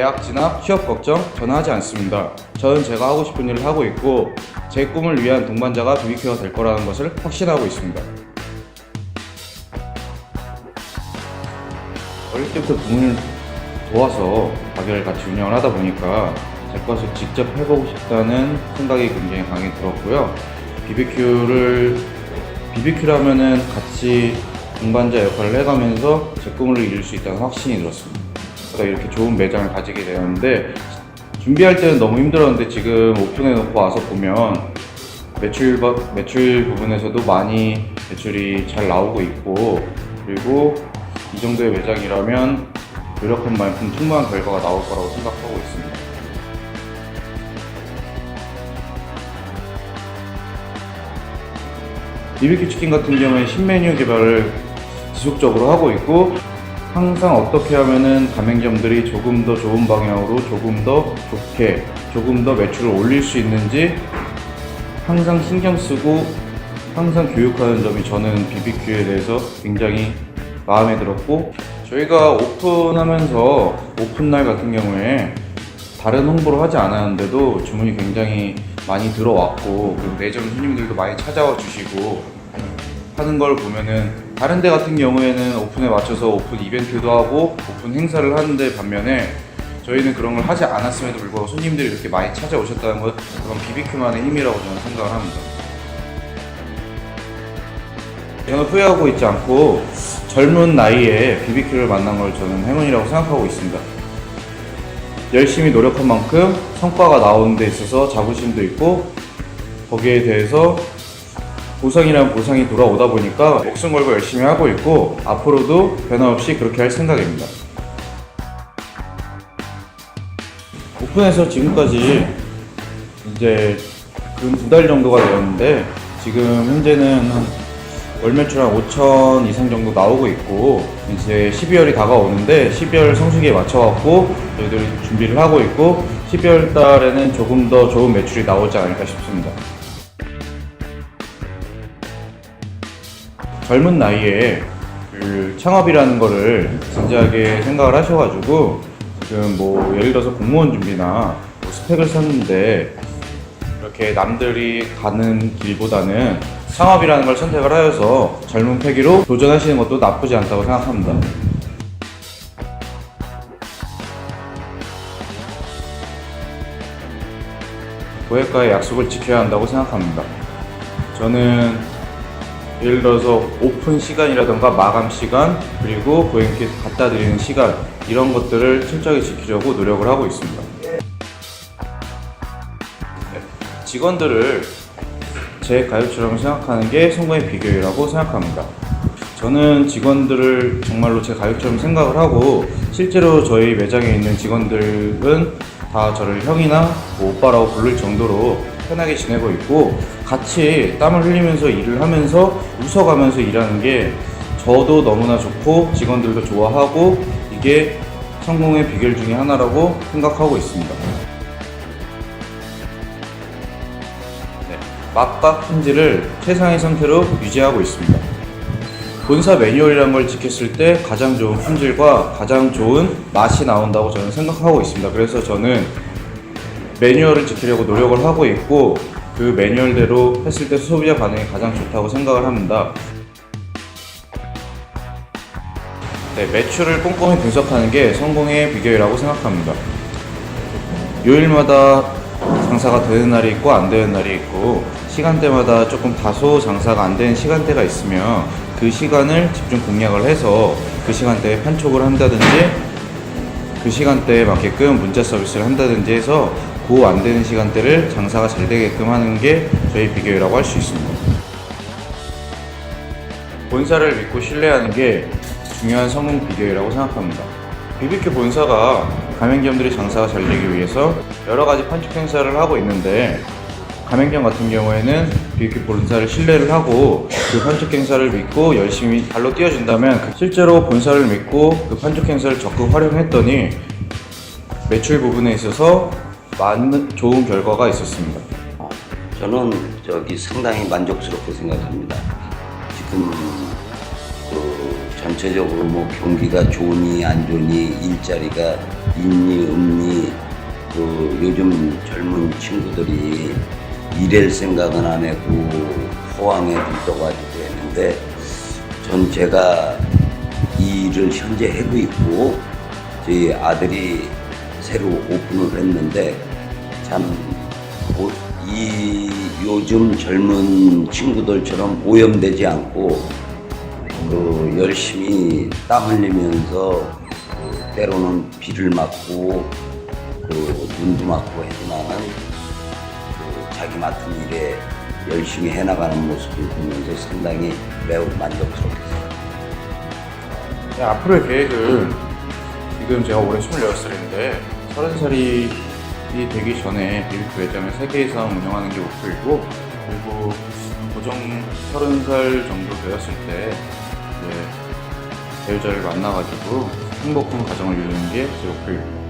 대학 진학, 취업 걱정 저는 하지 않습니다. 저는 제가 하고 싶은 일을 하고 있고 제 꿈을 위한 동반자가 BBQ가 될 거라는 것을 확신하고 있습니다. 어릴 때부터 부모님을 도와서 가게를 같이 운영을 하다 보니까 제 것을 직접 해보고 싶다는 생각이 굉장히 강하게 들었고요. BBQ라면은 같이 동반자 역할을 해가면서 제 꿈을 이룰 수 있다는 확신이 들었습니다. 제가 이렇게 좋은 매장을 가지게 되었는데 준비할 때는 너무 힘들었는데 지금 오픈해놓고 와서 보면 매출 부분에서도 많이 매출이 잘 나오고 있고, 그리고 이 정도의 매장이라면 노력한 만큼 충분한 결과가 나올 거라고 생각하고 있습니다. BBQ 치킨 같은 경우에 신메뉴 개발을 지속적으로 하고 있고, 항상 어떻게 하면은 가맹점들이 조금 더 좋은 방향으로 조금 더 좋게 조금 더 매출을 올릴 수 있는지 항상 신경 쓰고 항상 교육하는 점이 저는 BBQ에 대해서 굉장히 마음에 들었고, 저희가 오픈하면서 오픈날 같은 경우에 다른 홍보를 하지 않았는데도 주문이 굉장히 많이 들어왔고, 그리고 매점 손님들도 많이 찾아와 주시고 하는 걸 보면은 다른 데 같은 경우에는 오픈에 맞춰서 오픈 이벤트도 하고 오픈 행사를 하는데 반면에 저희는 그런 걸 하지 않았음에도 불구하고 손님들이 이렇게 많이 찾아오셨다는 건 그런 BBQ만의 힘이라고 저는 생각을 합니다. 저는 후회하고 있지 않고 젊은 나이에 BBQ를 만난 걸 저는 행운이라고 생각하고 있습니다. 열심히 노력한 만큼 성과가 나오는 데 있어서 자부심도 있고, 거기에 대해서 보상이란 보상이 돌아오다 보니까 목숨 걸고 열심히 하고 있고 앞으로도 변함없이 그렇게 할 생각입니다. 오픈해서 지금까지 이제 근 2달 정도가 되었는데 지금 현재는 월 매출 한 5천 이상 정도 나오고 있고, 이제 12월이 다가오는데 12월 성수기에 맞춰갖고 저희들이 준비를 하고 있고 12월 달에는 조금 더 좋은 매출이 나오지 않을까 싶습니다. 젊은 나이에 그 창업이라는 거를 진지하게 생각을 하셔가지고 지금 뭐 예를 들어서 공무원 준비나 뭐 스펙을 썼는데 이렇게 남들이 가는 길보다는 창업이라는 걸 선택을 하여서 젊은 패기로 도전하시는 것도 나쁘지 않다고 생각합니다. 고객과의 약속을 지켜야 한다고 생각합니다. 저는 예를 들어서 오픈 시간이라던가 마감 시간, 그리고 고객께 갖다 드리는 시간, 이런 것들을 철저하게 지키려고 노력을 하고 있습니다. 직원들을 제 가족처럼 생각하는 게 성공의 비결이라고 생각합니다. 저는 직원들을 정말로 제 가족처럼 생각을 하고 실제로 저희 매장에 있는 직원들은 다 저를 형이나 뭐 오빠라고 부를 정도로 편하게 지내고 있고, 같이 땀을 흘리면서 일을 하면서 웃어가면서 일하는 게 저도 너무나 좋고 직원들도 좋아하고 이게 성공의 비결 중에 하나라고 생각하고 있습니다. 맛과 품질을 최상의 상태로 유지하고 있습니다. 본사 매뉴얼이라는 걸 지켰을 때 가장 좋은 품질과 가장 좋은 맛이 나온다고 저는 생각하고 있습니다. 그래서 저는 매뉴얼을 지키려고 노력을 하고 있고 그 매뉴얼대로 했을 때 소비자 반응이 가장 좋다고 생각을 합니다. 매출을 꼼꼼히 분석하는 게 성공의 비결이라고 생각합니다. 요일마다 장사가 되는 날이 있고 안 되는 날이 있고, 시간대마다 조금 다소 장사가 안 되는 시간대가 있으면 그 시간을 집중 공략을 해서 그 시간대에 판촉을 한다든지 그 시간대에 맞게끔 문자 서비스를 한다든지 해서 그 안 되는 시간대를 장사가 잘 되게끔 하는 게 저희 비결이라고 할 수 있습니다. 본사를 믿고 신뢰하는 게 중요한 성공 비결이라고 생각합니다. BBQ 본사가 가맹점들이 장사가 잘 되기 위해서 여러 가지 판촉 행사를 하고 있는데, 가맹점 같은 경우에는 BBQ 본사를 신뢰를 하고 그 판촉 행사를 믿고 열심히 발로 뛰어준다면 실제로 본사를 믿고 그 판촉 행사를 적극 활용했더니 매출 부분에 있어서 많은 좋은 결과가 있었습니다. 저는 상당히 만족스럽게 생각합니다. 지금 전체적으로 뭐 경기가 좋으니 안 좋으니 일자리가 있니 없니 그 요즘 젊은 친구들이 일할 생각은 안 하고 포항에 들떠가지고 했는데 전 제가 이 일을 현재 하고 있고 저희 아들이 새로 오픈을 했는데 참 이 요즘 젊은 친구들처럼 오염되지 않고 그 열심히 땀 흘리면서 그 때로는 비를 맞고 그 눈도 맞고 하지만은 그 자기 맡은 일에 열심히 해나가는 모습을 보면서 상당히 매우 만족스럽습니다. 네, 앞으로의 계획은 지금 제가 올해 26살인데 30살이 되기 전에 비비큐 매장을 3개 이상 운영하는 게 목표이고, 그리고 고정 30살 정도 되었을 때 배우자를 만나가지고 행복한 가정을 이루는 게 제 목표입니다.